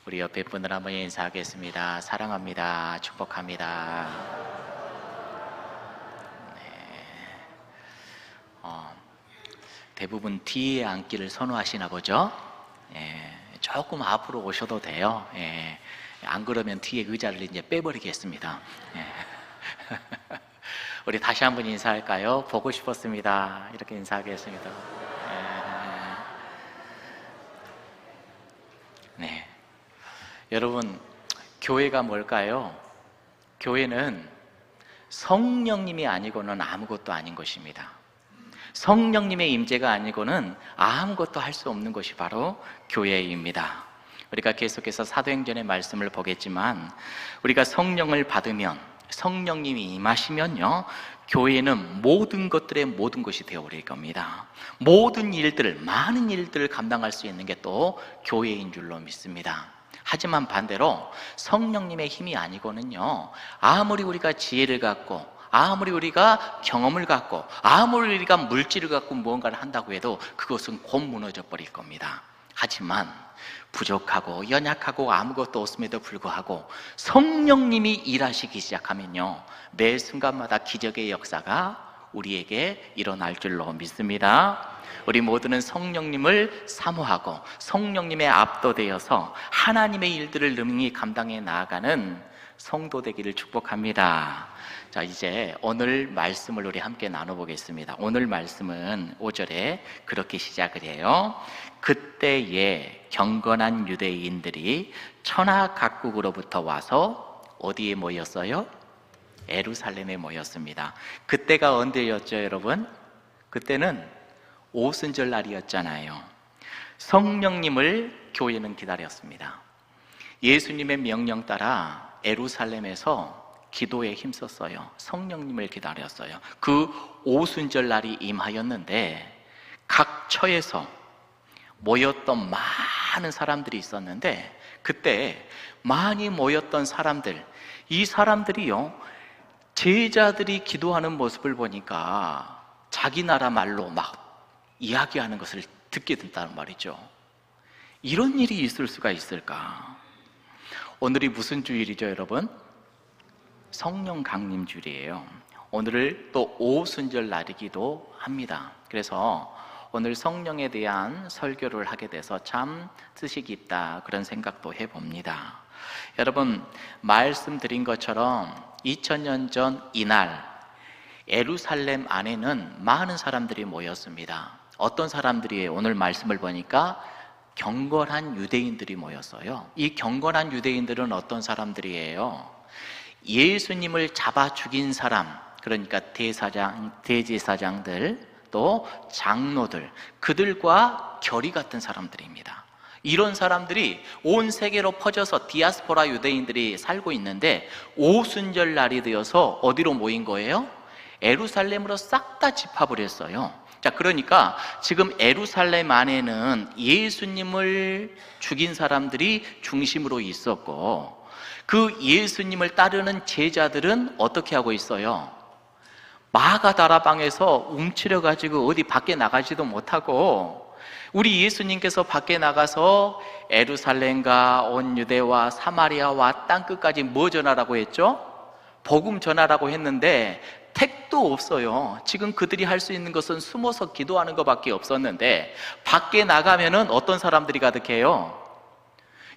우리 옆에 분들 한번 인사하겠습니다. 사랑합니다. 축복합니다. 대부분 뒤에 앉기를 선호하시나 보죠? 조금 앞으로 오셔도 돼요. 안 그러면 뒤에 의자를 이제 빼버리겠습니다. 우리 다시 한번 인사할까요? 보고 싶었습니다. 이렇게 인사하겠습니다. 네. 여러분, 교회가 뭘까요? 교회는 성령님이 아니고는 아무것도 아닌 것입니다. 성령님의 임재가 아니고는 아무것도 할 수 없는 것이 바로 교회입니다. 우리가 계속해서 사도행전의 말씀을 보겠지만, 우리가 성령을 받으면, 성령님이 임하시면요, 교회는 모든 것들의 모든 것이 되어버릴 겁니다. 모든 일들을, 많은 일들을 감당할 수 있는 게 또 교회인 줄로 믿습니다. 하지만 반대로 성령님의 힘이 아니고는요, 아무리 우리가 지혜를 갖고, 아무리 우리가 경험을 갖고, 아무리 우리가 물질을 갖고 무언가를 한다고 해도 그것은 곧 무너져 버릴 겁니다. 하지만 부족하고 연약하고 아무것도 없음에도 불구하고 성령님이 일하시기 시작하면요, 매 순간마다 기적의 역사가 우리에게 일어날 줄로 믿습니다. 우리 모두는 성령님을 사모하고 성령님의 압도되어서 하나님의 일들을 능히 감당해 나아가는 성도 되기를 축복합니다. 자, 이제 오늘 말씀을 우리 함께 나눠보겠습니다. 오늘 말씀은 5절에 그렇게 시작을 해요. 그때에 경건한 유대인들이 천하 각국으로부터 와서 어디에 모였어요? 예루살렘에 모였습니다. 그때가 언제였죠, 여러분? 그때는 오순절 날이었잖아요. 성령님을 교회는 기다렸습니다. 예수님의 명령 따라 예루살렘에서 기도에 힘썼어요. 성령님을 기다렸어요. 그 오순절 날이 임하였는데 각 처에서 모였던 많은 사람들이 있었는데, 그때 많이 모였던 사람들, 이 사람들이요, 제자들이 기도하는 모습을 보니까 자기 나라 말로 막 이야기하는 것을 듣게 된다는 말이죠. 이런 일이 있을 수가 있을까? 오늘이 무슨 주일이죠, 여러분? 성령 강림 주일이에요. 오늘을 또 오순절 날이기도 합니다. 그래서 오늘 성령에 대한 설교를 하게 돼서 참 뜻이 깊다, 그런 생각도 해봅니다. 여러분, 말씀드린 것처럼 2000년 전 이날 예루살렘 안에는 많은 사람들이 모였습니다. 어떤 사람들이, 오늘 말씀을 보니까 경건한 유대인들이 모였어요. 이 경건한 유대인들은 어떤 사람들이에요? 예수님을 잡아 죽인 사람, 그러니까 대제사장들, 또 장로들, 그들과 결이 같은 사람들입니다. 이런 사람들이 온 세계로 퍼져서 디아스포라 유대인들이 살고 있는데, 오순절 날이 되어서 어디로 모인 거예요? 예루살렘으로 싹 다 집합을 했어요. 자, 그러니까 지금 예루살렘 안에는 예수님을 죽인 사람들이 중심으로 있었고, 그 예수님을 따르는 제자들은 어떻게 하고 있어요? 마가다라방에서 움츠려가지고 어디 밖에 나가지도 못하고, 우리 예수님께서 밖에 나가서 예루살렘과 온 유대와 사마리아와 땅끝까지 뭐 전하라고 했죠? 복음 전하라고 했는데 택도 없어요. 지금 그들이 할 수 있는 것은 숨어서 기도하는 것밖에 없었는데, 밖에 나가면은 어떤 사람들이 가득해요?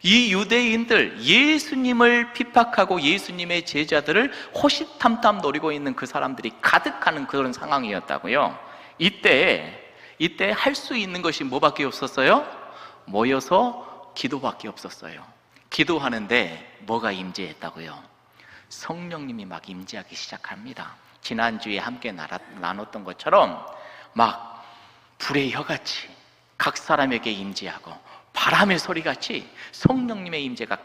이 유대인들, 예수님을 핍박하고 예수님의 제자들을 호시탐탐 노리고 있는 그 사람들이 가득하는 그런 상황이었다고요. 이때 할 수 있는 것이 뭐밖에 없었어요? 모여서 기도밖에 없었어요. 기도하는데 뭐가 임재했다고요? 성령님이 막 임재하기 시작합니다. 지난주에 함께 나눴던 것처럼 막 불의 혀같이 각 사람에게 임재하고 바람의 소리같이 성령님의 임재가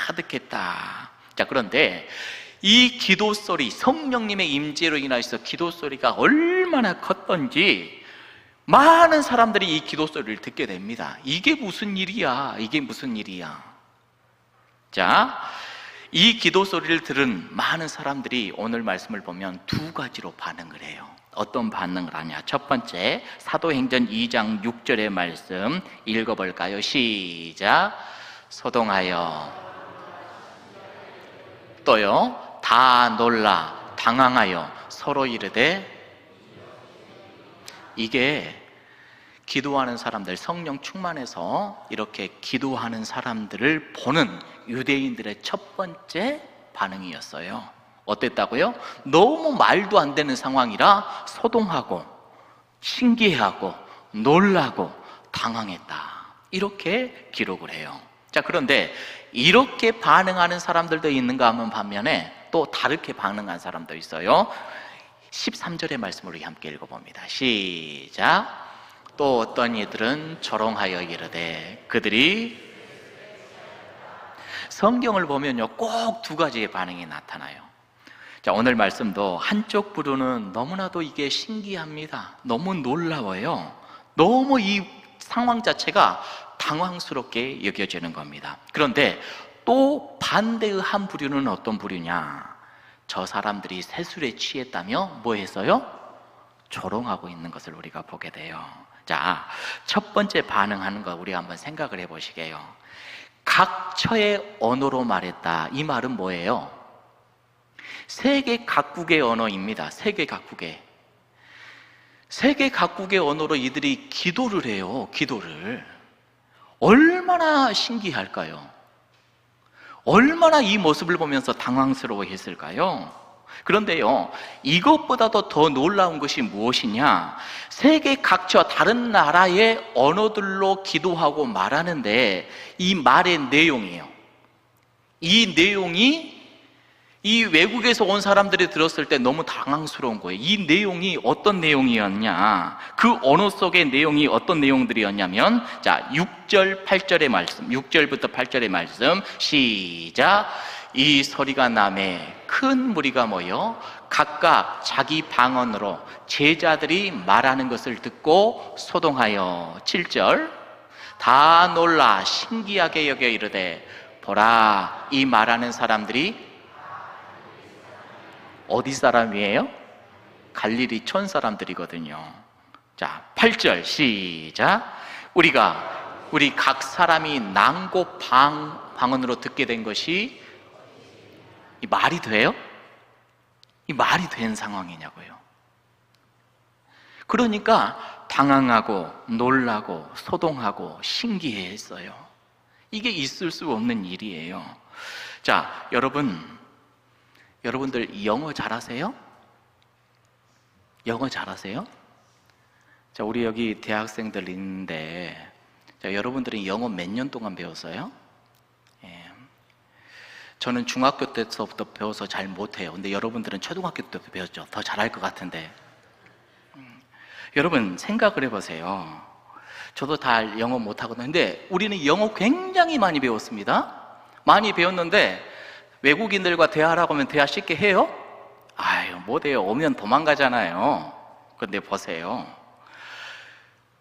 가득했다. 자, 그런데 이 기도 소리, 성령님의 임재로 인하여서 기도 소리가 얼마나 컸던지 많은 사람들이 이 기도 소리를 듣게 됩니다. 이게 무슨 일이야? 이게 무슨 일이야? 자, 이 기도 소리를 들은 많은 사람들이 오늘 말씀을 보면 두 가지로 반응을 해요. 어떤 반응을 하냐? 첫 번째, 사도행전 2장 6절의 말씀 읽어볼까요? 시작. 소동하여. 또요, 다 놀라 당황하여 서로 이르되. 이게 기도하는 사람들, 성령 충만해서 이렇게 기도하는 사람들을 보는 유대인들의 첫 번째 반응이었어요. 어땠다고요? 너무 말도 안 되는 상황이라 소동하고 신기해하고 놀라고 당황했다, 이렇게 기록을 해요. 자, 그런데 이렇게 반응하는 사람들도 있는가 하면 반면에 또 다르게 반응한 사람도 있어요. 13절의 말씀을 우리 함께 읽어봅니다. 시작. 또 어떤 이들은 조롱하여 이르되. 그들이, 성경을 보면요, 꼭 두 가지의 반응이 나타나요. 자, 오늘 말씀도 한쪽 부류는 너무나도 이게 신기합니다. 너무 놀라워요. 너무 이 상황 자체가 당황스럽게 여겨지는 겁니다. 그런데 또 반대의 한 부류는 어떤 부류냐? 저 사람들이 세술에 취했다며 뭐 했어요? 조롱하고 있는 것을 우리가 보게 돼요. 자, 첫 번째 반응하는 거 우리 한번 생각을 해보시게요. 각처의 언어로 말했다. 이 말은 뭐예요? 세계 각국의 언어입니다. 세계 각국의 언어로 이들이 기도를 해요. 기도를. 얼마나 신기할까요? 얼마나 이 모습을 보면서 당황스러워 했을까요? 그런데요, 이것보다도 더 놀라운 것이 무엇이냐? 세계 각처 다른 나라의 언어들로 기도하고 말하는데 이 말의 내용이에요. 이 내용이 이 외국에서 온 사람들이 들었을 때 너무 당황스러운 거예요. 이 내용이 어떤 내용이었냐? 그 언어 속의 내용이 어떤 내용들이었냐면, 자, 6절, 8절의 말씀, 6절부터 8절의 말씀, 시작. 이 소리가 나매 큰 무리가 모여 각각 자기 방언으로 제자들이 말하는 것을 듣고 소동하여. 7절. 다 놀라 신기하게 여겨 이르되. 보라, 이 말하는 사람들이 어디 사람이에요? 갈릴리 촌 사람들이거든요. 자, 8절 시작. 우리 각 사람이 낭고 방언으로 듣게 된 것이 이 말이 돼요? 이 말이 된 상황이냐고요. 그러니까 당황하고 놀라고 소동하고 신기해했어요. 이게 있을 수 없는 일이에요. 자, 여러분들 영어 잘하세요? 영어 잘하세요? 자, 우리 여기 대학생들 있는데, 자, 여러분들은 영어 몇 년 동안 배웠어요? 예. 저는 중학교 때부터 배워서 잘 못해요. 근데 여러분들은 초등학교 때부터 배웠죠. 더 잘할 것 같은데. 여러분 생각을 해보세요. 저도 다 영어 못하거든요. 근데 우리는 영어 굉장히 많이 배웠습니다. 많이 배웠는데 외국인들과 대화하라고 하면 대화 쉽게 해요? 아유, 못해요. 오면 도망가잖아요. 근데 보세요.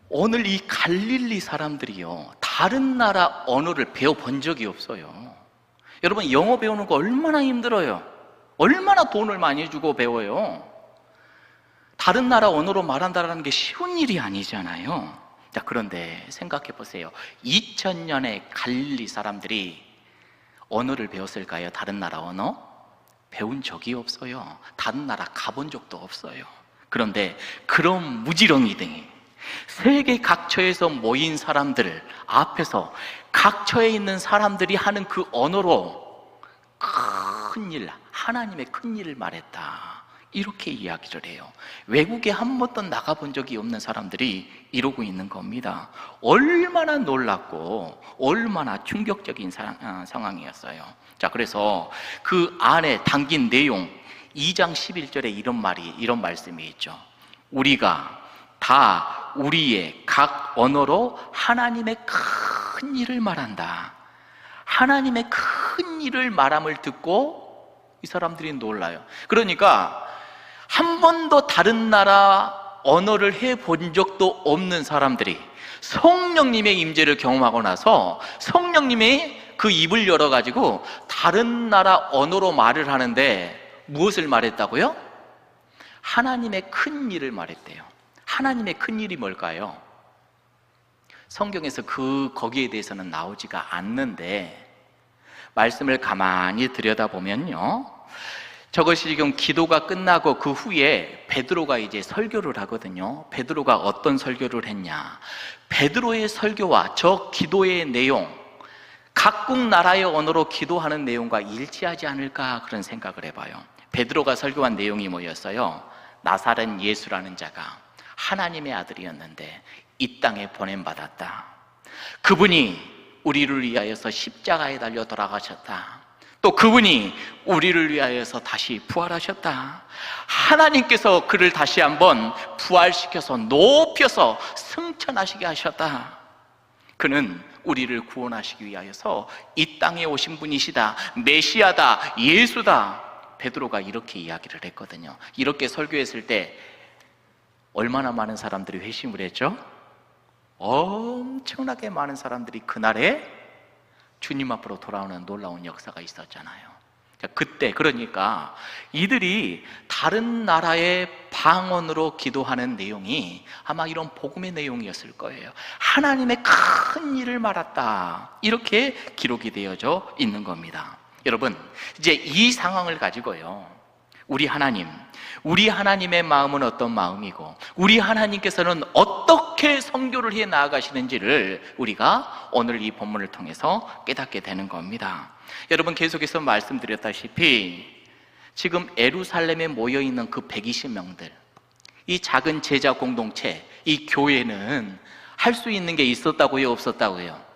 오늘 이 갈릴리 사람들이요, 다른 나라 언어를 배워본 적이 없어요. 여러분, 영어 배우는 거 얼마나 힘들어요. 얼마나 돈을 많이 주고 배워요. 다른 나라 언어로 말한다는 게 쉬운 일이 아니잖아요. 자, 그런데 생각해 보세요. 2000년에 갈릴리 사람들이 언어를 배웠을까요? 다른 나라 언어? 배운 적이 없어요. 다른 나라 가본 적도 없어요. 그런데 그런 무지렁이등이 세계 각처에서 모인 사람들 앞에서 각처에 있는 사람들이 하는 그 언어로 큰일, 하나님의 큰일을 말했다, 이렇게 이야기를 해요. 외국에 한 번도 나가본 적이 없는 사람들이 이러고 있는 겁니다. 얼마나 놀랍고 얼마나 충격적인 상황이었어요. 자, 그래서 그 안에 담긴 내용 2장 11절에 이런 말씀이 있죠. 우리가 다 우리의 각 언어로 하나님의 큰 일을 말한다. 하나님의 큰 일을 말함을 듣고 이 사람들이 놀라요. 그러니까 한 번도 다른 나라 언어를 해본 적도 없는 사람들이 성령님의 임재를 경험하고 나서 성령님이 그 입을 열어가지고 다른 나라 언어로 말을 하는데 무엇을 말했다고요? 하나님의 큰 일을 말했대요. 하나님의 큰 일이 뭘까요? 성경에서 거기에 대해서는 나오지가 않는데, 말씀을 가만히 들여다보면요, 저것이 지금 기도가 끝나고 그 후에 베드로가 이제 설교를 하거든요. 베드로가 어떤 설교를 했냐, 베드로의 설교와 저 기도의 내용, 각국 나라의 언어로 기도하는 내용과 일치하지 않을까, 그런 생각을 해봐요. 베드로가 설교한 내용이 뭐였어요? 나사렛 예수라는 자가 하나님의 아들이었는데 이 땅에 보냄받았다. 그분이 우리를 위하여서 십자가에 달려 돌아가셨다. 또 그분이 우리를 위하여서 다시 부활하셨다. 하나님께서 그를 다시 한번 부활시켜서 높여서 승천하시게 하셨다. 그는 우리를 구원하시기 위하여서 이 땅에 오신 분이시다. 메시아다, 예수다. 베드로가 이렇게 이야기를 했거든요. 이렇게 설교했을 때 얼마나 많은 사람들이 회심을 했죠? 엄청나게 많은 사람들이 그날에 주님 앞으로 돌아오는 놀라운 역사가 있었잖아요. 그때, 그러니까 이들이 다른 나라의 방언으로 기도하는 내용이 아마 이런 복음의 내용이었을 거예요. 하나님의 큰 일을 말했다, 이렇게 기록이 되어져 있는 겁니다. 여러분, 이제 이 상황을 가지고요, 우리 하나님의 마음은 어떤 마음이고 우리 하나님께서는 어떻게 선교를 해 나아가시는지를 우리가 오늘 이 본문을 통해서 깨닫게 되는 겁니다. 여러분, 계속해서 말씀드렸다시피 지금 예루살렘에 모여있는 그 120명들, 이 작은 제자 공동체, 이 교회는 할 수 있는 게 있었다고요, 없었다고요?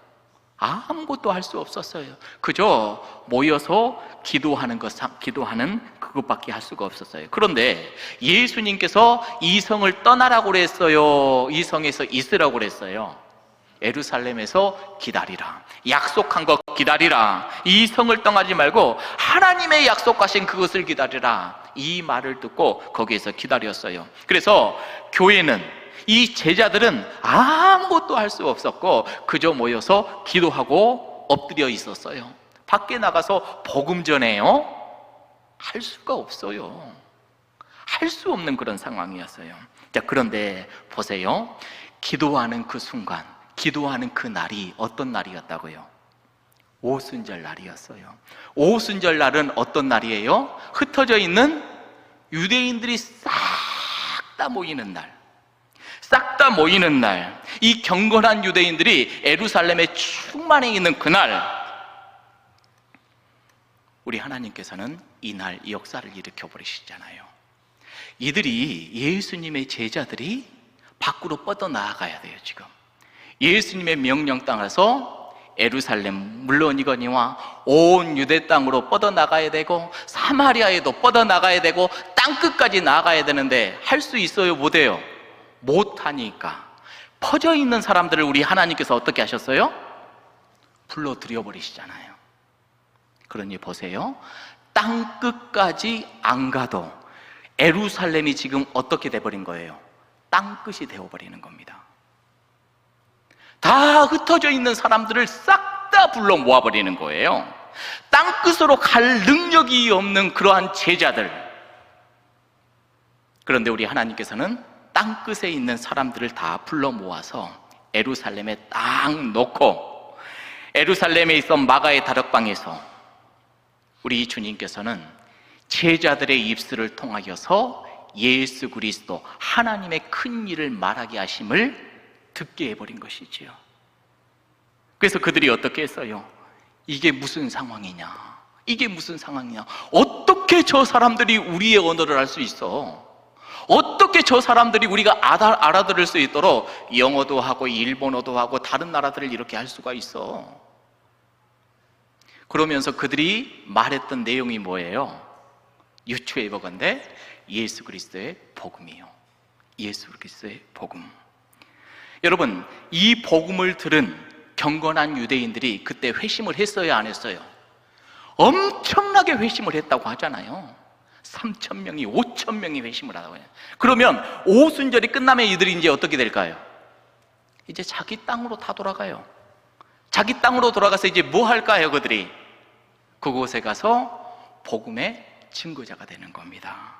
아무것도 할 수 없었어요. 그저 모여서 기도하는 그것밖에 할 수가 없었어요. 그런데 예수님께서 이 성을 떠나라고 그랬어요, 이 성에서 있으라고 그랬어요? 예루살렘에서 기다리라, 약속한 것 기다리라, 이 성을 떠나지 말고 하나님의 약속하신 그것을 기다리라, 이 말을 듣고 거기에서 기다렸어요. 그래서 교회는, 이 제자들은 아무것도 할 수 없었고 그저 모여서 기도하고 엎드려 있었어요. 밖에 나가서 복음 전해요? 할 수가 없어요. 할 수 없는 그런 상황이었어요. 자, 그런데 보세요. 기도하는 그 순간, 기도하는 그 날이 어떤 날이었다고요? 오순절 날이었어요. 오순절 날은 어떤 날이에요? 흩어져 있는 유대인들이 싹 다 모이는 날, 싹 다 모이는 날, 이 경건한 유대인들이 예루살렘에 충만해 있는 그날, 우리 하나님께서는 이날 이 역사를 일으켜 버리시잖아요. 이들이, 예수님의 제자들이 밖으로 뻗어나가야 돼요. 지금 예수님의 명령 따라서 예루살렘 물론이거니와 온 유대 땅으로 뻗어나가야 되고 사마리아에도 뻗어나가야 되고 땅끝까지 나가야 되는데 할 수 있어요, 못해요? 못하니까 퍼져 있는 사람들을 우리 하나님께서 어떻게 하셨어요? 불러들여 버리시잖아요. 그러니 보세요, 땅끝까지 안 가도 예루살렘이 지금 어떻게 돼버린 거예요? 땅끝이 되어버리는 겁니다. 다 흩어져 있는 사람들을 싹 다 불러 모아버리는 거예요. 땅끝으로 갈 능력이 없는 그러한 제자들. 그런데 우리 하나님께서는 땅끝에 있는 사람들을 다 불러 모아서 예루살렘에 딱 놓고, 예루살렘에 있던 마가의 다락방에서 우리 주님께서는 제자들의 입술을 통하여서 예수 그리스도 하나님의 큰 일을 말하게 하심을 듣게 해버린 것이지요. 그래서 그들이 어떻게 했어요? 이게 무슨 상황이냐, 이게 무슨 상황이냐, 어떻게 저 사람들이 우리의 언어를 할 수 있어? 어떻게 저 사람들이 우리가 알아들을 수 있도록 영어도 하고 일본어도 하고 다른 나라들을 이렇게 할 수가 있어? 그러면서 그들이 말했던 내용이 뭐예요? 유추해 보건대 예수 그리스도의 복음이요. 예수 그리스도의 복음. 여러분, 이 복음을 들은 경건한 유대인들이 그때 회심을 했어요, 안 했어요? 엄청나게 회심을 했다고 하잖아요. 3,000명이 5,000명이 회심을 하다고 해요. 그러면 오순절이 끝나면 이들이 이제 어떻게 될까요? 이제 자기 땅으로 다 돌아가요. 자기 땅으로 돌아가서 이제 뭐 할까요? 그들이 그곳에 가서 복음의 증거자가 되는 겁니다.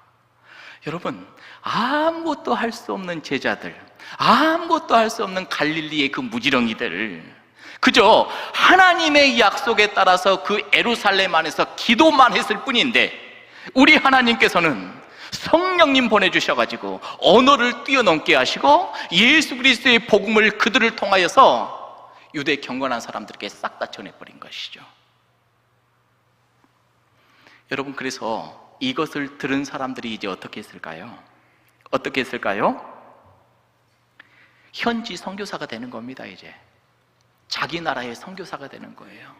여러분, 아무것도 할 수 없는 제자들, 아무것도 할 수 없는 갈릴리의 그 무지렁이들, 그저 하나님의 약속에 따라서 그 예루살렘 안에서 기도만 했을 뿐인데, 우리 하나님께서는 성령님 보내주셔가지고 언어를 뛰어넘게 하시고 예수 그리스도의 복음을 그들을 통하여서 유대 경건한 사람들에게 싹 다 전해버린 것이죠. 여러분, 그래서 이것을 들은 사람들이 이제 어떻게 했을까요? 어떻게 했을까요? 현지 선교사가 되는 겁니다. 이제 자기 나라의 선교사가 되는 거예요.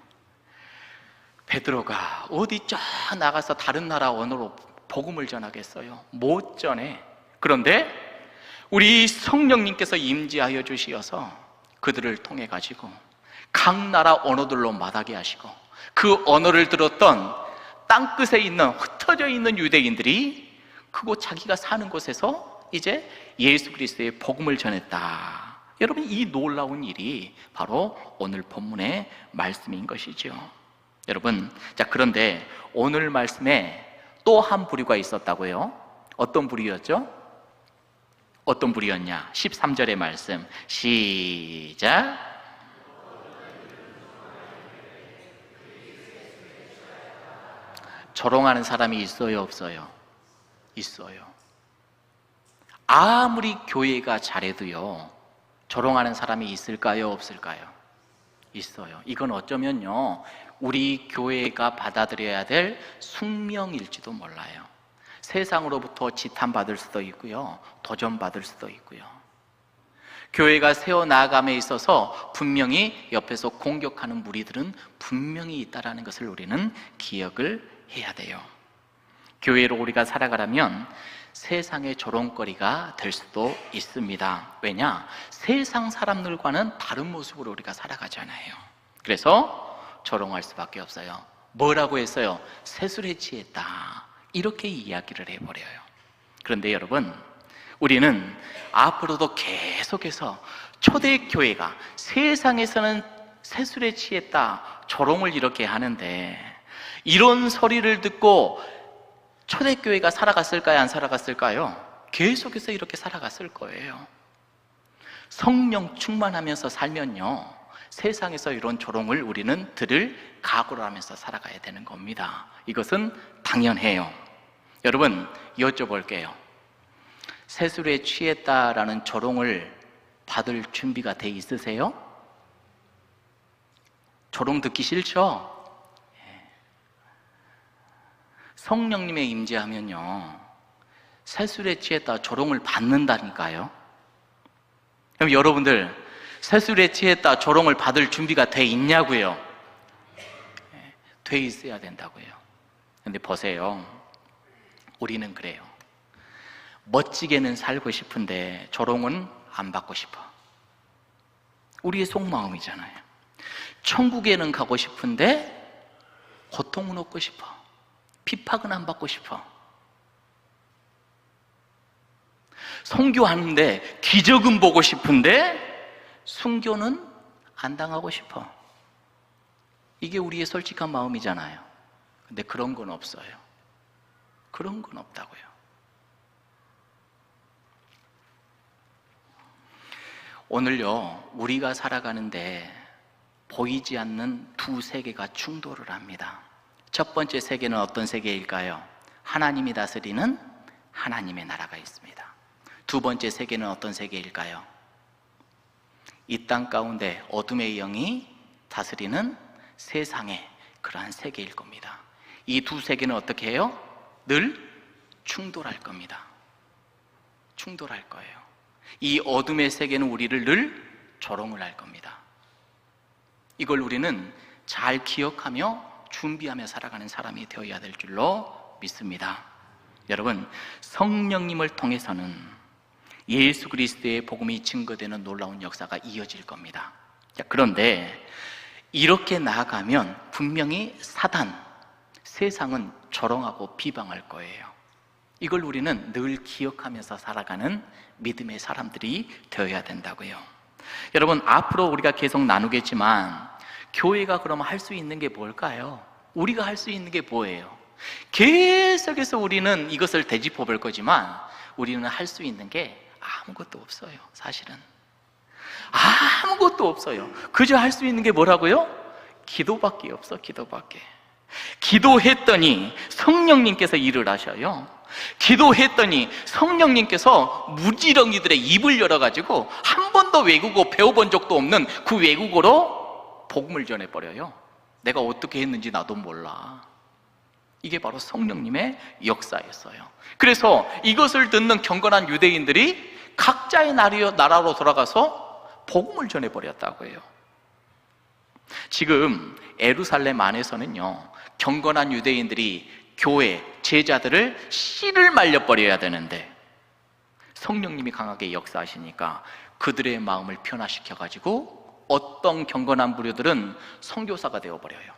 베드로가 어디 쫙 나가서 다른 나라 언어로 복음을 전하겠어요? 못 전해. 그런데 우리 성령님께서 임재하여 주시어서 그들을 통해 가지고 각 나라 언어들로 말하게 하시고, 그 언어를 들었던 땅끝에 있는 흩어져 있는 유대인들이 그곳 자기가 사는 곳에서 이제 예수 그리스도의 복음을 전했다. 여러분, 이 놀라운 일이 바로 오늘 본문의 말씀인 것이죠. 여러분, 자, 그런데 오늘 말씀에 또 한 부류가 있었다고요? 어떤 부류였죠? 어떤 부류였냐? 13절의 말씀 시작. 조롱하는 사람이 있어요, 없어요? 있어요. 아무리 교회가 잘해도요, 조롱하는 사람이 있을까요, 없을까요? 있어요. 이건 어쩌면요, 우리 교회가 받아들여야 될 숙명일지도 몰라요. 세상으로부터 지탄받을 수도 있고요, 도전받을 수도 있고요. 교회가 세워나감에 있어서 분명히 옆에서 공격하는 무리들은 분명히 있다는 것을 우리는 기억을 해야 돼요. 교회로 우리가 살아가려면 세상의 조롱거리가 될 수도 있습니다. 왜냐? 세상 사람들과는 다른 모습으로 우리가 살아가잖아요. 그래서 조롱할 수밖에 없어요. 뭐라고 했어요? 세술에 취했다, 이렇게 이야기를 해버려요. 그런데 여러분, 우리는 앞으로도 계속해서 초대교회가 세상에서는 세술에 취했다, 조롱을 이렇게 하는데, 이런 소리를 듣고 초대교회가 살아갔을까요? 안 살아갔을까요? 계속해서 이렇게 살아갔을 거예요. 성령 충만하면서 살면요, 세상에서 이런 조롱을 우리는 들을 각오를 하면서 살아가야 되는 겁니다. 이것은 당연해요. 여러분, 여쭤볼게요. 세술에 취했다라는 조롱을 받을 준비가 돼 있으세요? 조롱 듣기 싫죠? 성령님의 임재하면요, 세술에 취했다 조롱을 받는다니까요. 그럼 여러분들, 세술에 취했다 조롱을 받을 준비가 돼 있냐고요? 돼 있어야 된다고요. 근데 보세요, 우리는 그래요. 멋지게는 살고 싶은데 조롱은 안 받고 싶어. 우리의 속마음이잖아요. 천국에는 가고 싶은데 고통은 얻고 싶어. 핍박은 안 받고 싶어. 선교하는데 기적은 보고 싶은데 순교는 안 당하고 싶어. 이게 우리의 솔직한 마음이잖아요. 근데 그런 건 없어요. 그런 건 없다고요. 오늘요, 우리가 살아가는데 보이지 않는 두 세계가 충돌을 합니다. 첫 번째 세계는 어떤 세계일까요? 하나님이 다스리는 하나님의 나라가 있습니다. 두 번째 세계는 어떤 세계일까요? 이 땅 가운데 어둠의 영이 다스리는 세상의 그러한 세계일 겁니다. 이 두 세계는 어떻게 해요? 늘 충돌할 겁니다. 충돌할 거예요. 이 어둠의 세계는 우리를 늘 조롱을 할 겁니다. 이걸 우리는 잘 기억하며 준비하며 살아가는 사람이 되어야 될 줄로 믿습니다. 여러분, 성령님을 통해서는 예수 그리스도의 복음이 증거되는 놀라운 역사가 이어질 겁니다. 그런데 이렇게 나아가면 분명히 사단, 세상은 조롱하고 비방할 거예요. 이걸 우리는 늘 기억하면서 살아가는 믿음의 사람들이 되어야 된다고요. 여러분, 앞으로 우리가 계속 나누겠지만 교회가 그러면 할 수 있는 게 뭘까요? 우리가 할 수 있는 게 뭐예요? 계속해서 우리는 이것을 되짚어 볼 거지만 우리는 할 수 있는 게 아무것도 없어요. 사실은 아무것도 없어요. 그저 할 수 있는 게 뭐라고요? 기도밖에 없어. 기도밖에. 기도했더니 성령님께서 일을 하셔요. 기도했더니 성령님께서 무지렁이들의 입을 열어가지고 한 번도 외국어 배워본 적도 없는 그 외국어로 복음을 전해버려요. 내가 어떻게 했는지 나도 몰라. 이게 바로 성령님의 역사였어요. 그래서 이것을 듣는 경건한 유대인들이 각자의 나라로 돌아가서 복음을 전해버렸다고 해요. 지금 예루살렘 안에서는요, 경건한 유대인들이 교회, 제자들을 씨를 말려버려야 되는데 성령님이 강하게 역사하시니까 그들의 마음을 변화시켜가지고 어떤 경건한 부류들은 선교사가 되어버려요.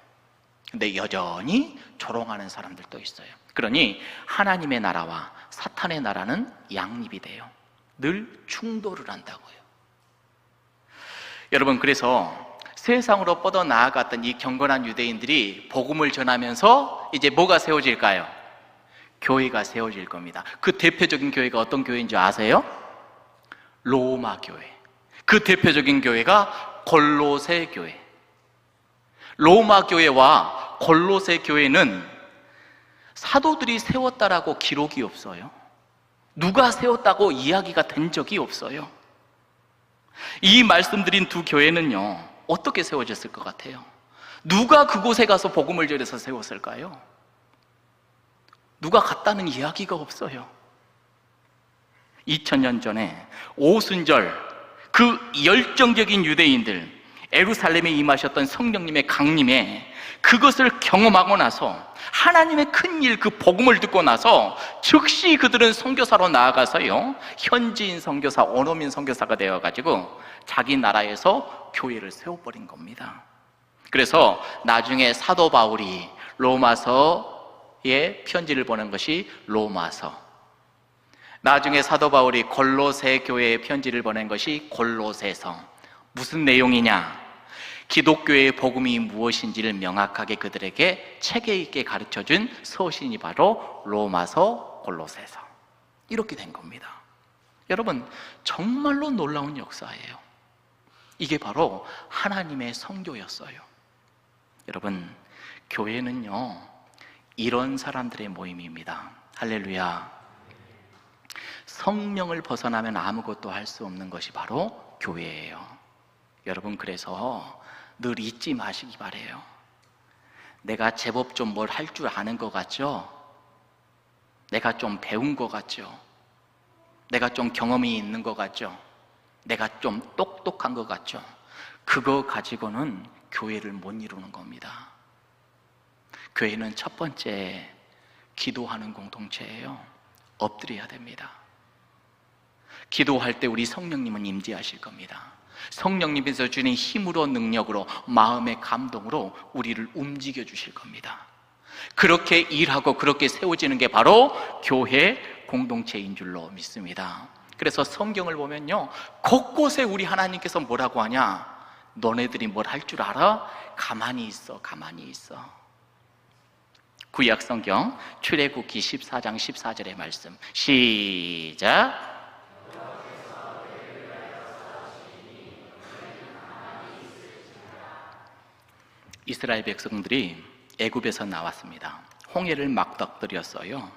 근데 여전히 조롱하는 사람들도 있어요. 그러니 하나님의 나라와 사탄의 나라는 양립이 돼요. 늘 충돌을 한다고요. 여러분, 그래서 세상으로 뻗어나아갔던 이 경건한 유대인들이 복음을 전하면서 이제 뭐가 세워질까요? 교회가 세워질 겁니다. 그 대표적인 교회가 어떤 교회인지 아세요? 로마 교회. 그 대표적인 교회가 골로새 교회. 로마 교회와 골로새 교회는 사도들이 세웠다라고 기록이 없어요. 누가 세웠다고 이야기가 된 적이 없어요. 이 말씀드린 두 교회는요, 어떻게 세워졌을 것 같아요? 누가 그곳에 가서 복음을 전해서 세웠을까요? 누가 갔다는 이야기가 없어요. 2000년 전에 오순절 그 열정적인 유대인들, 예루살렘에 임하셨던 성령님의 강림에 그것을 경험하고 나서 하나님의 큰일, 그 복음을 듣고 나서 즉시 그들은 선교사로 나아가서요, 현지인 선교사, 원어민 선교사가 되어가지고 자기 나라에서 교회를 세워버린 겁니다. 그래서 나중에 사도 바울이 로마서에 편지를 보낸 것이 로마서, 나중에 사도 바울이 골로새 교회에 편지를 보낸 것이 골로새서. 무슨 내용이냐? 기독교의 복음이 무엇인지를 명확하게 그들에게 체계 있게 가르쳐준 서신이 바로 로마서, 골로새서. 이렇게 된 겁니다. 여러분, 정말로 놀라운 역사예요. 이게 바로 하나님의 선교였어요. 여러분, 교회는요, 이런 사람들의 모임입니다. 할렐루야. 성령을 벗어나면 아무것도 할 수 없는 것이 바로 교회예요. 여러분, 그래서 늘 잊지 마시기 바래요. 내가 제법 좀 뭘 할 줄 아는 것 같죠? 내가 좀 배운 것 같죠? 내가 좀 경험이 있는 것 같죠? 내가 좀 똑똑한 것 같죠? 그거 가지고는 교회를 못 이루는 겁니다. 교회는 첫 번째, 기도하는 공동체예요. 엎드려야 됩니다. 기도할 때 우리 성령님은 임재하실 겁니다. 성령님께서 주는 힘으로, 능력으로, 마음의 감동으로 우리를 움직여 주실 겁니다. 그렇게 일하고 그렇게 세워지는 게 바로 교회 공동체인 줄로 믿습니다. 그래서 성경을 보면요, 곳곳에 우리 하나님께서 뭐라고 하냐? 너네들이 뭘 할 줄 알아? 가만히 있어, 가만히 있어. 구약 성경 출애굽기 14장 14절의 말씀 시작. 이스라엘 백성들이 애굽에서 나왔습니다. 홍해를 맞닥뜨렸어요.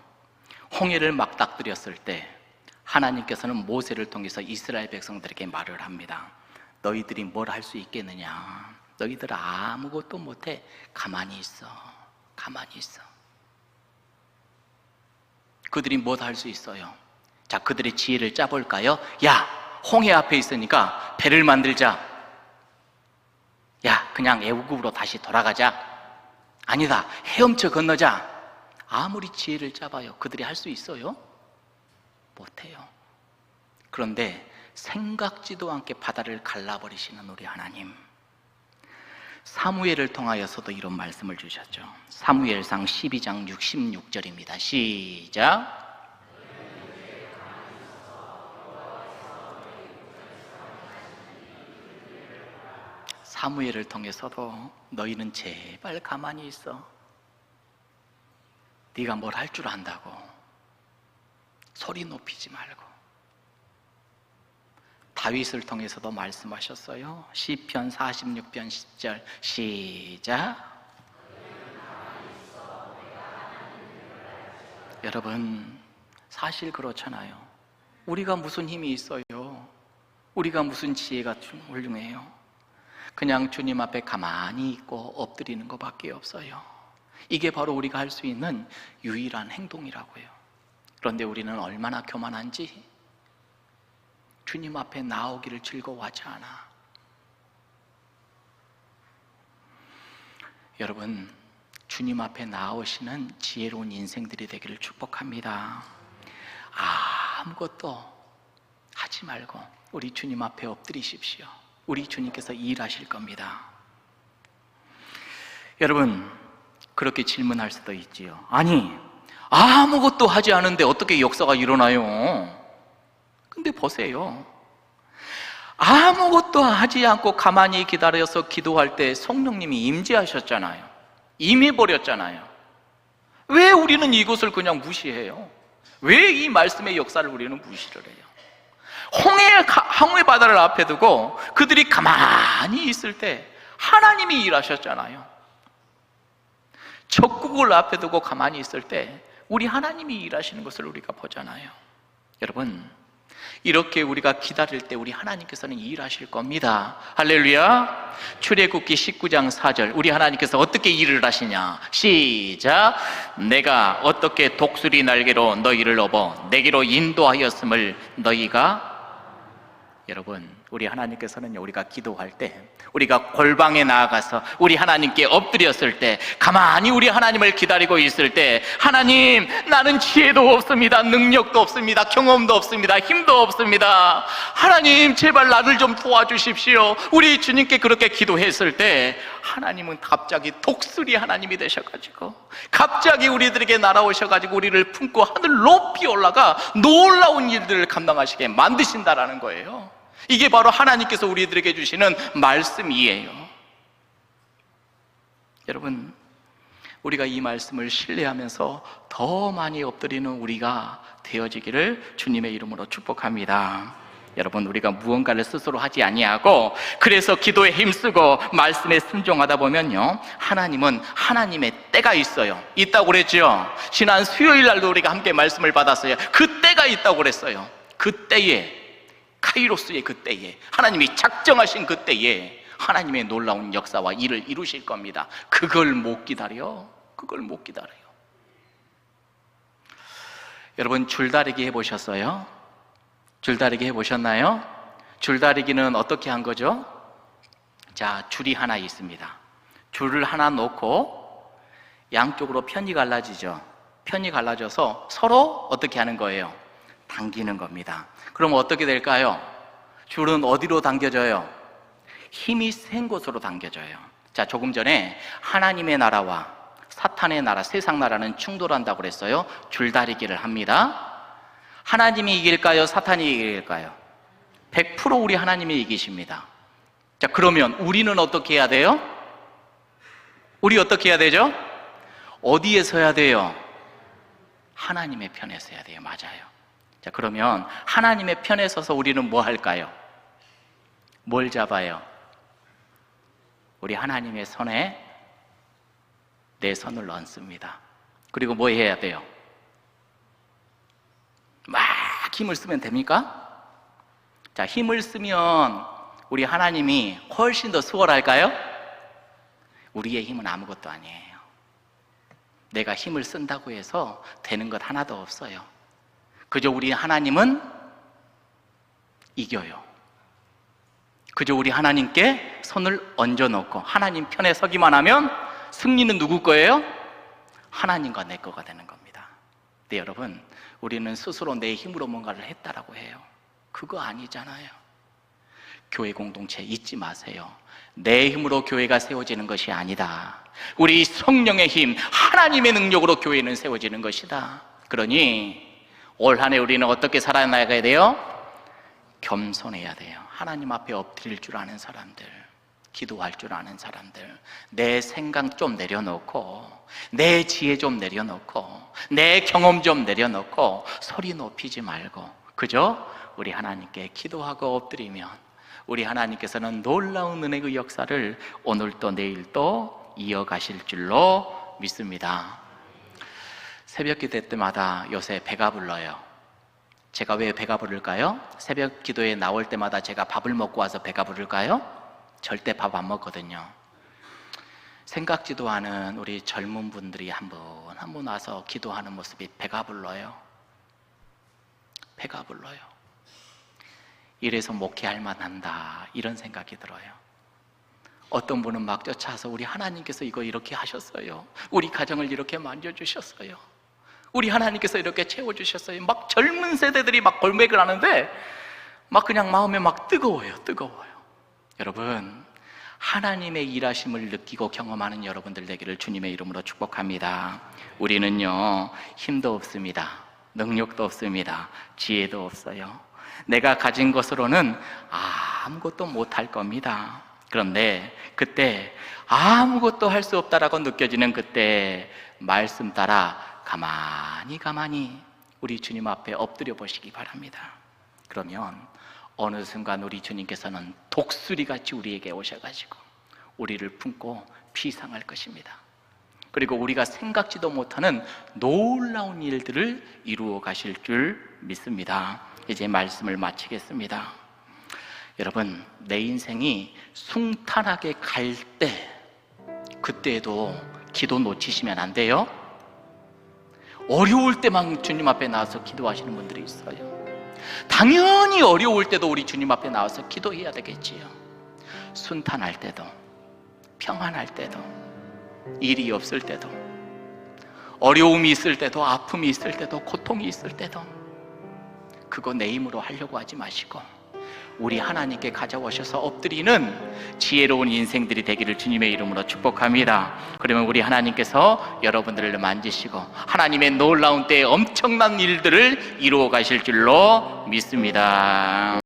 홍해를 맞닥뜨렸을 때 하나님께서는 모세를 통해서 이스라엘 백성들에게 말을 합니다. 너희들이 뭘 할 수 있겠느냐? 너희들 아무것도 못해. 가만히 있어. 가만히 있어. 그들이 뭘 할 수 있어요? 자, 그들의 지혜를 짜볼까요? 야, 홍해 앞에 있으니까 배를 만들자. 야, 그냥 애굽으로 다시 돌아가자. 아니다, 헤엄쳐 건너자. 아무리 지혜를 짜봐요, 그들이 할 수 있어요? 못해요. 그런데 생각지도 않게 바다를 갈라버리시는 우리 하나님, 사무엘을 통하여서도 이런 말씀을 주셨죠. 사무엘상 12장 66절입니다 시작. 사무엘을 통해서도 너희는 제발 가만히 있어. 네가 뭘 할 줄 안다고 소리 높이지 말고. 다윗을 통해서도 말씀하셨어요. 시편 46편 10절 시작. 여러분, 사실 그렇잖아요. 우리가 무슨 힘이 있어요? 우리가 무슨 지혜가 훌륭해요? 그냥 주님 앞에 가만히 있고 엎드리는 것밖에 없어요. 이게 바로 우리가 할 수 있는 유일한 행동이라고요. 그런데 우리는 얼마나 교만한지 주님 앞에 나오기를 즐거워하지 않아. 여러분, 주님 앞에 나오시는 지혜로운 인생들이 되기를 축복합니다. 아무것도 하지 말고 우리 주님 앞에 엎드리십시오. 우리 주님께서 일하실 겁니다. 여러분, 그렇게 질문할 수도 있지요. 아니, 아무것도 하지 않은데 어떻게 역사가 일어나요? 근데 보세요. 아무것도 하지 않고 가만히 기다려서 기도할 때 성령님이 임재하셨잖아요. 임해버렸잖아요. 왜 우리는 이것을 그냥 무시해요? 왜 이 말씀의 역사를 우리는 무시를 해요? 홍해 바다를 앞에 두고 그들이 가만히 있을 때 하나님이 일하셨잖아요. 적국을 앞에 두고 가만히 있을 때 우리 하나님이 일하시는 것을 우리가 보잖아요. 여러분, 이렇게 우리가 기다릴 때 우리 하나님께서는 일하실 겁니다. 할렐루야. 출애굽기 19장 4절, 우리 하나님께서 어떻게 일을 하시냐? 시작. 내가 어떻게 독수리 날개로 너희를 업어 내게로 인도하였음을 너희가. 여러분, 우리 하나님께서는 우리가 기도할 때, 우리가 골방에 나아가서 우리 하나님께 엎드렸을 때, 가만히 우리 하나님을 기다리고 있을 때, 하나님, 나는 지혜도 없습니다, 능력도 없습니다, 경험도 없습니다, 힘도 없습니다, 하나님 제발 나를 좀 도와주십시오. 우리 주님께 그렇게 기도했을 때 하나님은 갑자기 독수리 하나님이 되셔가지고 갑자기 우리들에게 날아오셔가지고 우리를 품고 하늘 높이 올라가 놀라운 일들을 감당하시게 만드신다라는 거예요. 이게 바로 하나님께서 우리들에게 주시는 말씀이에요. 여러분, 우리가 이 말씀을 신뢰하면서 더 많이 엎드리는 우리가 되어지기를 주님의 이름으로 축복합니다. 여러분, 우리가 무언가를 스스로 하지 아니하고 그래서 기도에 힘쓰고 말씀에 순종하다 보면요, 하나님은 하나님의 때가 있어요. 있다고 그랬죠. 지난 수요일 날도 우리가 함께 말씀을 받았어요. 그 때가 있다고 그랬어요. 그 때에, 카이로스의 그 때에, 하나님이 작정하신 그 때에 하나님의 놀라운 역사와 일을 이루실 겁니다. 그걸 못 기다려. 그걸 못 기다려요. 여러분, 줄다리기 해보셨어요? 줄다리기 해보셨나요? 줄다리기는 어떻게 한 거죠? 자, 줄이 하나 있습니다. 줄을 하나 놓고 양쪽으로 편이 갈라지죠. 편이 갈라져서 서로 어떻게 하는 거예요? 당기는 겁니다. 그럼 어떻게 될까요? 줄은 어디로 당겨져요? 힘이 센 곳으로 당겨져요. 자, 조금 전에 하나님의 나라와 사탄의 나라, 세상 나라는 충돌한다고 그랬어요. 줄다리기를 합니다. 하나님이 이길까요? 사탄이 이길까요? 100% 우리 하나님이 이기십니다. 자, 그러면 우리는 어떻게 해야 돼요? 우리 어떻게 해야 되죠? 어디에 서야 돼요? 하나님의 편에 서야 돼요. 맞아요. 자, 그러면 하나님의 편에 서서 우리는 뭐 할까요? 뭘 잡아요? 우리 하나님의 손에 내 손을 얹습니다. 그리고 뭐 해야 돼요? 막 힘을 쓰면 됩니까? 자, 힘을 쓰면 우리 하나님이 훨씬 더 수월할까요? 우리의 힘은 아무것도 아니에요. 내가 힘을 쓴다고 해서 되는 것 하나도 없어요. 그저 우리 하나님은 이겨요. 그저 우리 하나님께 손을 얹어놓고 하나님 편에 서기만 하면 승리는 누구 거예요? 하나님과 내 거가 되는 겁니다. 네, 여러분, 우리는 스스로 내 힘으로 뭔가를 했다라고 해요. 그거 아니잖아요. 교회 공동체 잊지 마세요. 내 힘으로 교회가 세워지는 것이 아니다. 우리 성령의 힘, 하나님의 능력으로 교회는 세워지는 것이다. 그러니 올 한 해 우리는 어떻게 살아나가야 돼요? 겸손해야 돼요. 하나님 앞에 엎드릴 줄 아는 사람들. 기도할 줄 아는 사람들, 내 생각 좀 내려놓고, 내 지혜 좀 내려놓고, 내 경험 좀 내려놓고 소리 높이지 말고 그저 우리 하나님께 기도하고 엎드리면 우리 하나님께서는 놀라운 은혜의 역사를 오늘도 내일도 이어가실 줄로 믿습니다. 새벽 기도 때마다 요새 배가 불러요. 제가 왜 배가 부를까요? 새벽 기도에 나올 때마다 제가 밥을 먹고 와서 배가 부를까요? 절대 밥 안 먹거든요. 생각지도 않은 우리 젊은 분들이 한 분 와서 기도하는 모습이 배가 불러요. 배가 불러요. 이래서 목회할 만한다, 이런 생각이 들어요. 어떤 분은 막 쫓아서 우리 하나님께서 이거 이렇게 하셨어요, 우리 가정을 이렇게 만져주셨어요, 우리 하나님께서 이렇게 채워주셨어요. 막 젊은 세대들이 막 골맥을 하는데 막 그냥 마음에 막 뜨거워요. 여러분, 하나님의 일하심을 느끼고 경험하는 여러분들 되기를 주님의 이름으로 축복합니다. 우리는요, 힘도 없습니다. 능력도 없습니다. 지혜도 없어요. 내가 가진 것으로는 아무것도 못할 겁니다. 그런데 그때 아무것도 할 수 없다라고 느껴지는 그때 말씀 따라 가만히 우리 주님 앞에 엎드려 보시기 바랍니다. 그러면 어느 순간 우리 주님께서는 독수리같이 우리에게 오셔가지고 우리를 품고 피상할 것입니다. 그리고 우리가 생각지도 못하는 놀라운 일들을 이루어 가실 줄 믿습니다. 이제 말씀을 마치겠습니다. 여러분, 내 인생이 숭탄하게 갈 때, 그때에도 기도 놓치시면 안 돼요. 어려울 때만 주님 앞에 나와서 기도하시는 분들이 있어요. 당연히 어려울 때도 우리 주님 앞에 나와서 기도해야 되겠지요. 순탄할 때도, 평안할 때도, 일이 없을 때도, 어려움이 있을 때도, 아픔이 있을 때도, 고통이 있을 때도 그거 내 힘으로 하려고 하지 마시고 우리 하나님께 가져오셔서 엎드리는 지혜로운 인생들이 되기를 주님의 이름으로 축복합니다. 그러면 우리 하나님께서 여러분들을 만지시고 하나님의 놀라운 때에 엄청난 일들을 이루어 가실 줄로 믿습니다.